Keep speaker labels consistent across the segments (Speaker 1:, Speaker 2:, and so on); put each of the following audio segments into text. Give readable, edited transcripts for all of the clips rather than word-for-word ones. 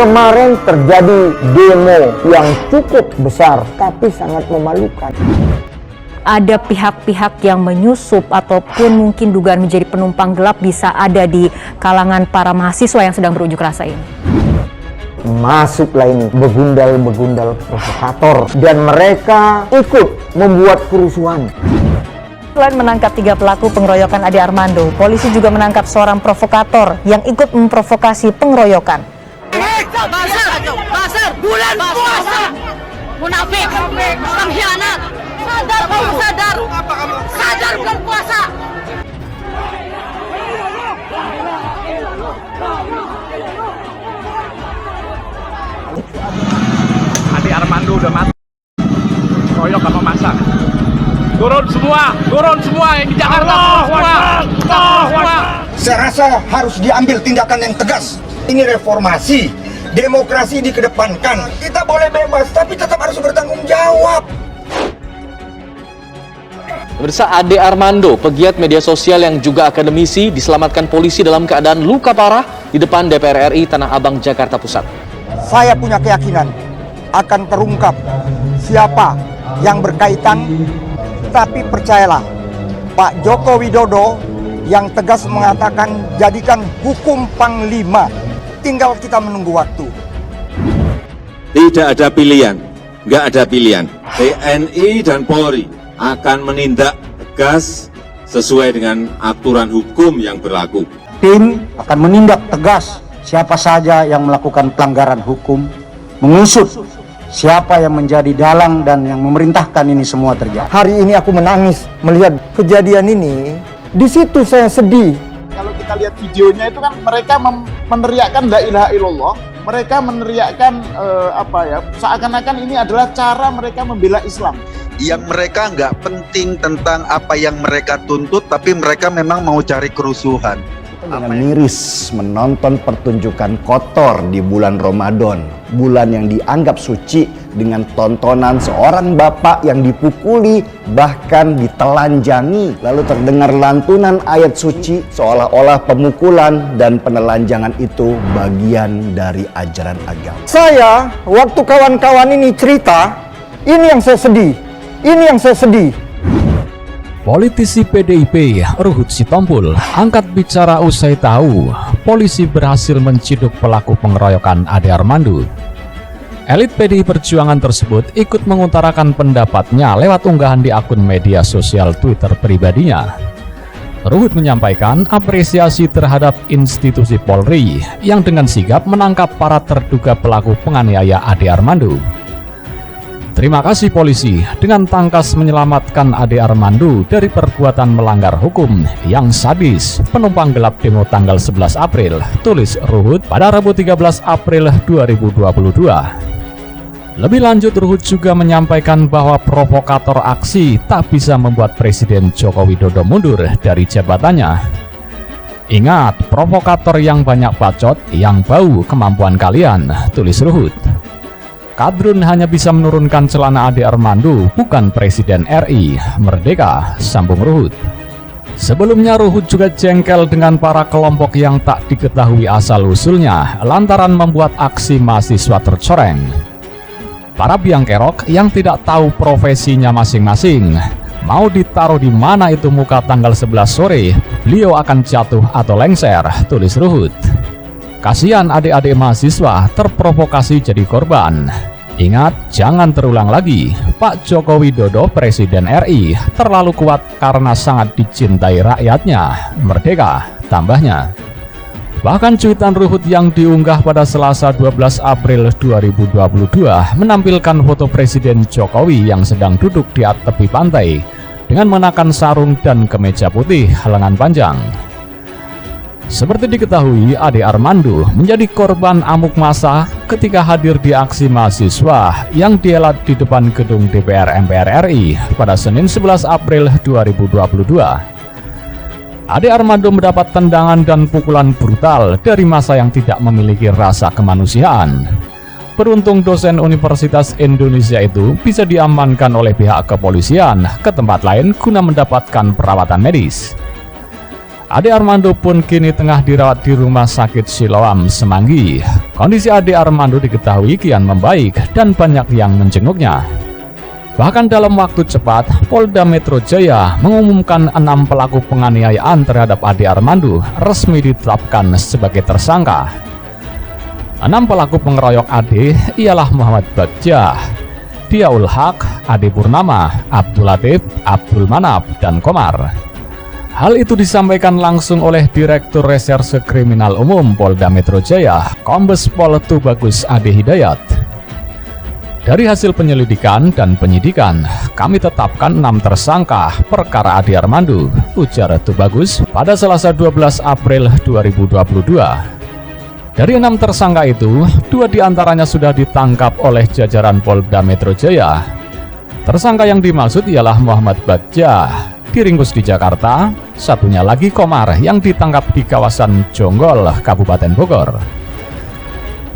Speaker 1: Kemarin terjadi demo yang cukup besar tapi sangat memalukan.
Speaker 2: Ada pihak-pihak yang menyusup ataupun mungkin dugaan menjadi penumpang gelap bisa ada di kalangan para mahasiswa yang sedang berunjuk rasa ini.
Speaker 1: Masuklah ini begundal-begundal provokator dan mereka ikut membuat kerusuhan.
Speaker 2: Selain menangkap 3 pelaku pengeroyokan Ade Armando, polisi juga menangkap seorang provokator yang ikut memprovokasi pengeroyokan.
Speaker 3: Basar, bulan puasa, munafik, pengkhianat, sadar kamu, sadar bulan puasa.
Speaker 4: Ade Armando udah mati, royok sama masa. Turun semua yang di Jakarta, semua.
Speaker 5: Saya rasa harus diambil tindakan yang tegas. Ini reformasi, demokrasi dikedepankan. Kita boleh bebas, tapi tetap harus bertanggung jawab.
Speaker 6: Pemirsa, Ade Armando, pegiat media sosial yang juga akademisi, diselamatkan polisi dalam keadaan luka parah di depan DPR RI Tanah Abang, Jakarta Pusat.
Speaker 5: Saya punya keyakinan akan terungkap siapa yang berkaitan, tapi percayalah, Pak Joko Widodo yang tegas mengatakan jadikan hukum Panglima. Tinggal kita menunggu waktu.
Speaker 7: Tidak ada pilihan, nggak ada pilihan. TNI dan Polri akan menindak tegas sesuai dengan aturan hukum yang berlaku.
Speaker 8: Tim akan menindak tegas siapa saja yang melakukan pelanggaran hukum, mengusut siapa yang menjadi dalang dan yang memerintahkan ini semua terjadi.
Speaker 1: Hari ini aku menangis melihat kejadian ini. Di situ saya sedih.
Speaker 9: Kalau kita lihat videonya itu kan mereka meneriakkan la ilaha illallah, mereka meneriakkan seakan-akan ini adalah cara mereka membela Islam.
Speaker 10: Yang mereka nggak penting tentang apa yang mereka tuntut, tapi mereka memang mau cari kerusuhan.
Speaker 11: Dengan miris menonton pertunjukan kotor di bulan Ramadan, bulan yang dianggap suci, dengan tontonan seorang bapak yang dipukuli bahkan ditelanjangi, lalu terdengar lantunan ayat suci seolah-olah pemukulan dan penelanjangan itu bagian dari ajaran agama.
Speaker 1: Saya waktu kawan-kawan ini cerita, ini yang saya sedih.
Speaker 12: Politisi PDIP Ruhut Sitompul angkat bicara usai tahu polisi berhasil menciduk pelaku pengeroyokan Ade Armando. Elit PDI Perjuangan tersebut ikut mengutarakan pendapatnya lewat unggahan di akun media sosial Twitter pribadinya. Ruhut menyampaikan apresiasi terhadap institusi Polri yang dengan sigap menangkap para terduga pelaku penganiaya Ade Armando. Terima kasih polisi dengan tangkas menyelamatkan Ade Armando dari perbuatan melanggar hukum yang sadis penumpang gelap demo tanggal 11 April, tulis Ruhut pada Rabu 13 April 2022. Lebih lanjut, Ruhut juga menyampaikan bahwa provokator aksi tak bisa membuat Presiden Joko Widodo mundur dari jabatannya. Ingat, provokator yang banyak bacot yang bau kemampuan kalian, tulis Ruhut. Kadrun hanya bisa menurunkan celana Ade Armando, bukan Presiden RI. Merdeka, sambung Ruhut. Sebelumnya Ruhut juga jengkel dengan para kelompok yang tak diketahui asal-usulnya lantaran membuat aksi mahasiswa tercoreng. Para biang kerok yang tidak tahu profesinya masing-masing, mau ditaruh di mana itu muka tanggal 11 sore, beliau akan jatuh atau lengser, tulis Ruhut. Kasihan adik-adik mahasiswa terprovokasi jadi korban. Ingat, jangan terulang lagi. Pak Joko Widodo, Presiden RI, terlalu kuat karena sangat dicintai rakyatnya. Merdeka, tambahnya. Bahkan cuitan Ruhut yang diunggah pada Selasa 12 April 2022 menampilkan foto Presiden Jokowi yang sedang duduk di tepi pantai dengan mengenakan sarung dan kemeja putih lengan panjang. Seperti diketahui, Ade Armando menjadi korban amuk massa ketika hadir di aksi mahasiswa yang dihelat di depan gedung DPR MPR RI pada Senin 11 April 2022. Ade Armando mendapat tendangan dan pukulan brutal dari massa yang tidak memiliki rasa kemanusiaan. Beruntung dosen Universitas Indonesia itu bisa diamankan oleh pihak kepolisian ke tempat lain guna mendapatkan perawatan medis. Ade Armando pun kini tengah dirawat di Rumah Sakit Siloam, Semanggi. Kondisi Ade Armando diketahui kian membaik dan banyak yang menjenguknya. Bahkan dalam waktu cepat, Polda Metro Jaya mengumumkan 6 pelaku penganiayaan terhadap Ade Armando resmi ditetapkan sebagai tersangka. 6 pelaku pengeroyok Ade ialah Muhammad Bagja, Diaul Haq, Ade Purnama, Abdul Latif, Abdul Manap, dan Komar. Hal itu disampaikan langsung oleh Direktur Reserse Kriminal Umum Polda Metro Jaya, Kombes Pol Tubagus Ade Hidayat. Dari hasil penyelidikan dan penyidikan, kami tetapkan 6 tersangka perkara Ade Armando, ujar Tubagus pada Selasa 12 April 2022. Dari 6 tersangka itu, 2 diantaranya sudah ditangkap oleh jajaran Polda Metro Jaya. Tersangka yang dimaksud ialah Muhammad Bagja, diringkus di Jakarta, satunya lagi Komar yang ditangkap di kawasan Jonggol, Kabupaten Bogor.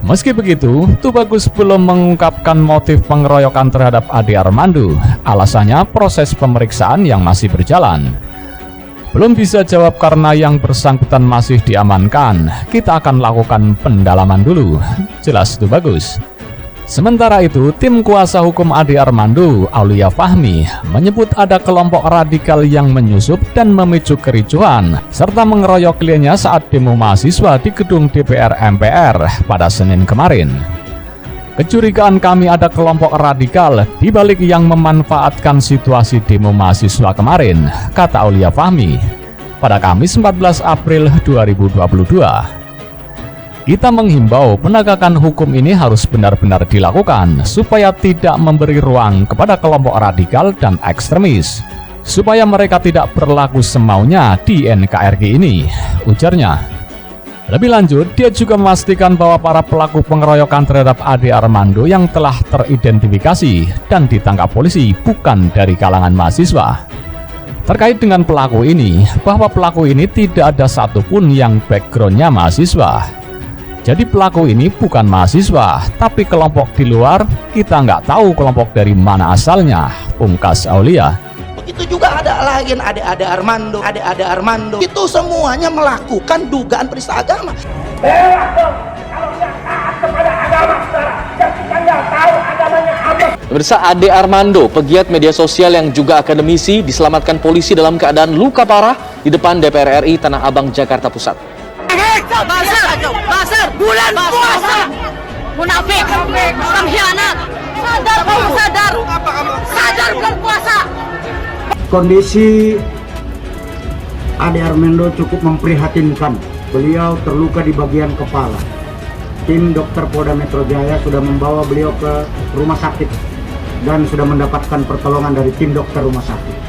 Speaker 12: Meski begitu, Tubagus belum mengungkapkan motif pengeroyokan terhadap Ade Armando. Alasannya proses pemeriksaan yang masih berjalan. Belum bisa jawab karena yang bersangkutan masih diamankan. Kita akan lakukan pendalaman dulu, jelas Tubagus. Sementara itu, tim kuasa hukum Ade Armando, Aulia Fahmi, menyebut ada kelompok radikal yang menyusup dan memicu kericuhan, serta mengeroyok kliennya saat demo mahasiswa di gedung DPR MPR pada Senin kemarin. Kecurigaan kami ada kelompok radikal di balik yang memanfaatkan situasi demo mahasiswa kemarin, kata Aulia Fahmi, pada Kamis 14 April 2022. Kita menghimbau penegakan hukum ini harus benar-benar dilakukan supaya tidak memberi ruang kepada kelompok radikal dan ekstremis, supaya mereka tidak berlaku semaunya di NKRI ini, ujarnya. Lebih lanjut, dia juga memastikan bahwa para pelaku pengeroyokan terhadap Ade Armando yang telah teridentifikasi dan ditangkap polisi bukan dari kalangan mahasiswa. Terkait dengan pelaku ini, bahwa pelaku ini tidak ada satupun yang backgroundnya mahasiswa. Jadi pelaku ini bukan mahasiswa, tapi kelompok di luar, kita nggak tahu kelompok dari mana asalnya, pungkas Aulia.
Speaker 13: Begitu juga ada lagi Ade Armando, itu semuanya melakukan dugaan penista agama.
Speaker 6: Pemirsa, Ade Armando, pegiat media sosial yang juga akademisi, diselamatkan polisi dalam keadaan luka parah di depan DPR RI Tanah Abang, Jakarta Pusat.
Speaker 3: Basar, bulan puasa, munafik, pengkhianat, sadar kamu sadar bulan puasa.
Speaker 8: Kondisi Ade Armando cukup memprihatinkan. Beliau terluka di bagian kepala. Tim dokter Polda Metro Jaya sudah membawa beliau ke rumah sakit dan sudah mendapatkan pertolongan dari tim dokter rumah sakit.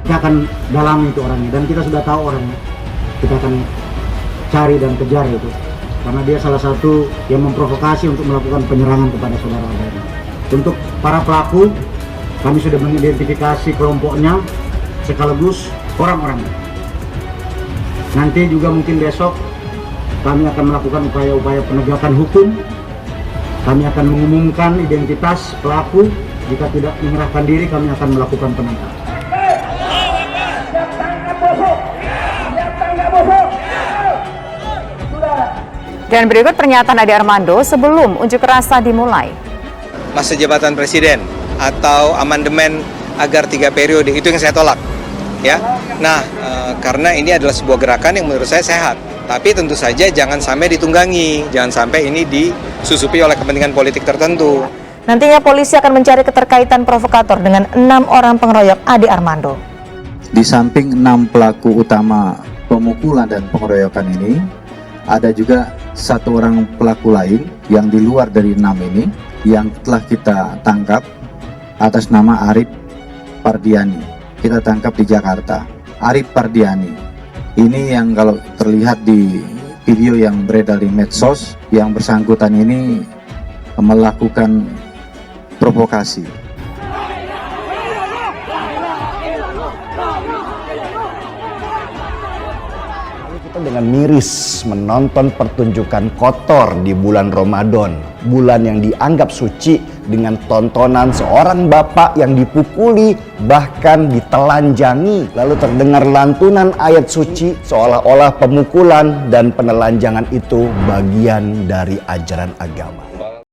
Speaker 8: Kita akan dalami itu orangnya, dan kita sudah tahu orangnya. Kita akan cari dan kejar itu, karena dia salah satu yang memprovokasi untuk melakukan penyerangan kepada saudara Ade. Untuk para pelaku, kami sudah mengidentifikasi kelompoknya sekaligus orang-orangnya. Nanti juga mungkin besok kami akan melakukan upaya-upaya penegakan hukum. Kami akan mengumumkan identitas pelaku. Jika tidak menyerahkan diri, kami akan melakukan penangkapan.
Speaker 14: Dan berikut pernyataan Ade Armando sebelum unjuk rasa dimulai.
Speaker 15: Masa jabatan presiden atau amandemen agar 3 periode, itu yang saya tolak. Ya, nah karena ini adalah sebuah gerakan yang menurut saya sehat. Tapi tentu saja jangan sampai ditunggangi, jangan sampai ini disusupi oleh kepentingan politik tertentu.
Speaker 14: Nantinya polisi akan mencari keterkaitan provokator dengan 6 orang pengeroyok Ade Armando.
Speaker 16: Di samping 6 pelaku utama pemukulan dan pengeroyokan ini, ada juga 1 orang pelaku lain yang di luar dari 6 ini yang telah kita tangkap atas nama Arif Pardiani. Kita tangkap di Jakarta. Arif Pardiani ini yang kalau terlihat di video yang beredar di medsos, yang bersangkutan ini melakukan provokasi.
Speaker 1: Kita
Speaker 11: dengan miris menonton pertunjukan kotor di bulan Ramadan, bulan yang dianggap suci, dengan tontonan seorang bapak yang dipukuli bahkan ditelanjangi. Lalu terdengar lantunan ayat suci seolah-olah pemukulan dan penelanjangan itu bagian dari ajaran agama.